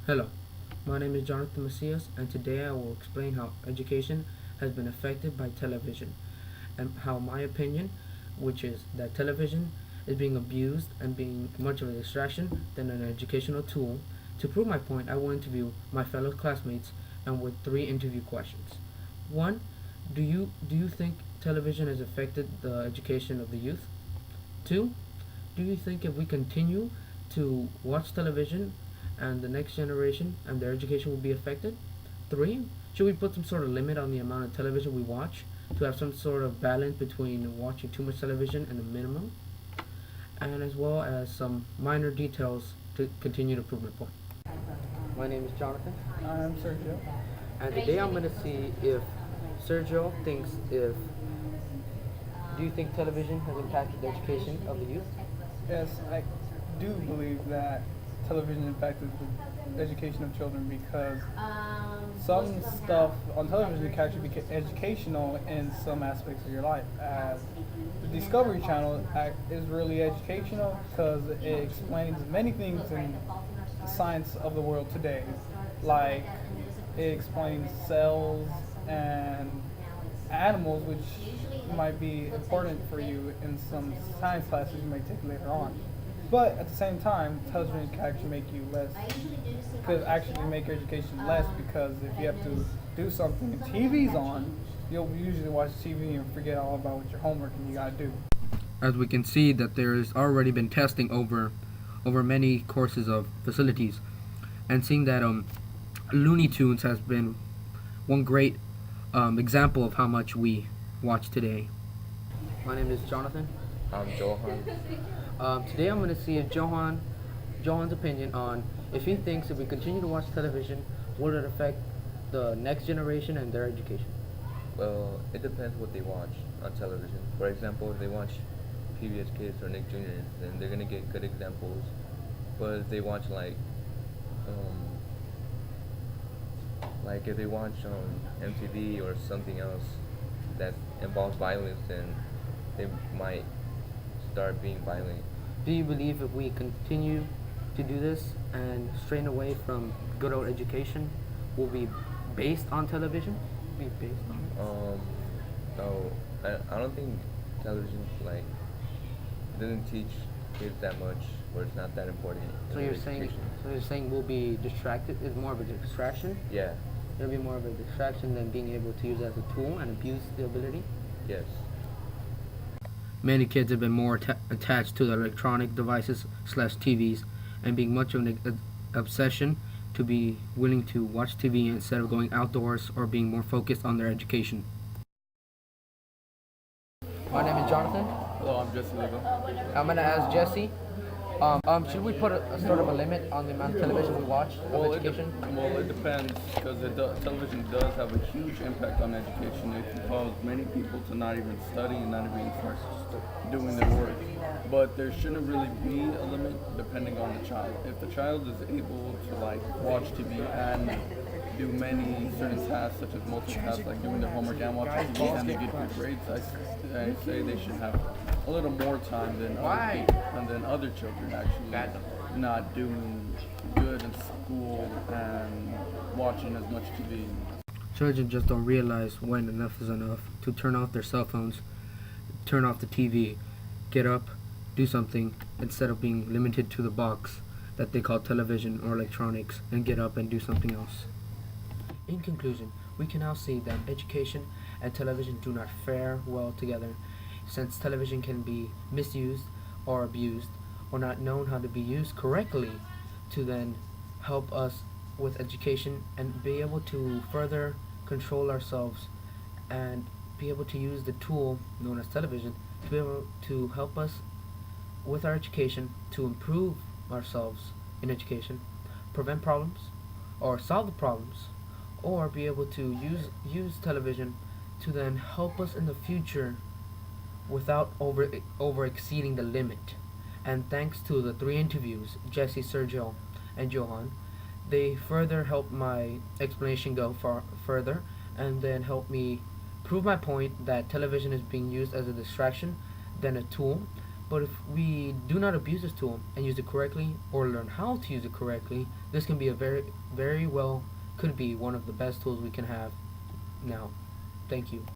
Hello, my name is Jonathan Macias, and today I will explain how education has been affected by television and how my opinion, which is that television is being abused and being much of a distraction than an educational tool. To prove my point, I will interview my fellow classmates and with three interview questions. One, do you think television has affected the education of the youth? Two, do you think if we continue to watch television and the next generation and their education will be affected? Three, should we put some sort of limit on the amount of television we watch to have some sort of balance between watching too much television and a minimum? And as well as some minor details to continue to prove my point. My name is Jonathan, I'm Sergio. and today I'm going to see if Sergio thinks if do you think television has impacted the education of the youth? Yes, I do believe that television impacted the education of children because some stuff on television can actually be educational in some aspects of your life. As the Discovery Channel is really educational because it explains many things in the science of the world today, like it explains cells and animals, which might be important for you in some science classes you might take later on. But at the same time, television can actually make you less, could actually make your education less because if you have to do something and TV's on, you'll usually watch TV and forget all about what your homework and you gotta do. As we can see that there has already been testing over many courses of facilities, and seeing that Looney Tunes has been one great example of how much we watch today. My name is Jonathan. I'm Johan. Today I'm going to see if Johan's opinion on if he thinks if we continue to watch television, will it affect the next generation and their education? Well, it depends what they watch on television. For example, if they watch PBS Kids or Nick Jr., then they're gonna get good examples. But if they watch like if they watch MTV or something else that involves violence, then they might start being violent. Do you believe if we continue to do this and strain away from good old education, will be based on television? Be based on it? No, I don't think television doesn't teach kids that much, or it's not that important in So their you're saying education. so you're saying we'll be distracted? It's more of a distraction. Yeah. It'll be more of a distraction than being able to use it as a tool and abuse the ability. Yes. Many kids have been more attached to the electronic devices slash TVs and being much of an obsession to be willing to watch TV instead of going outdoors or being more focused on their education. My name is Jonathan. Hello, I'm Jesse Legal. I'm gonna ask Jesse. Should we put a sort of a limit on the amount of television we watch of education? It depends because television does have a huge impact on education. It can cause many people to not even study and not even start doing their work. But there shouldn't really be a limit depending on the child. If the child is able to watch TV and do many certain tasks such as multiple tasks like doing their homework and watching TV and they get good grades, I say they should have a little more time than other people and then other children actually not doing good in school and watching as much TV. Children just don't realize when enough is enough to turn off their cell phones, turn off the TV, get up, do something instead of being limited to the box that they call television or electronics and get up and do something else. In conclusion, we can now see that education and television do not fare well together, since television can be misused or abused or not known how to be used correctly to then help us with education and be able to further control ourselves and be able to use the tool known as television to be able to help us with our education to improve ourselves in education, prevent problems, or solve the problems, or be able to use television to then help us in the future without over exceeding the limit. And thanks to the three interviews, Jesse, Sergio, and Johan, they further helped my explanation go further and then help me prove my point that television is being used as a distraction than a tool, But if we do not abuse this tool and use it correctly, or learn how to use it correctly, this can be a very well, could be one of the best tools we can have now. Thank you.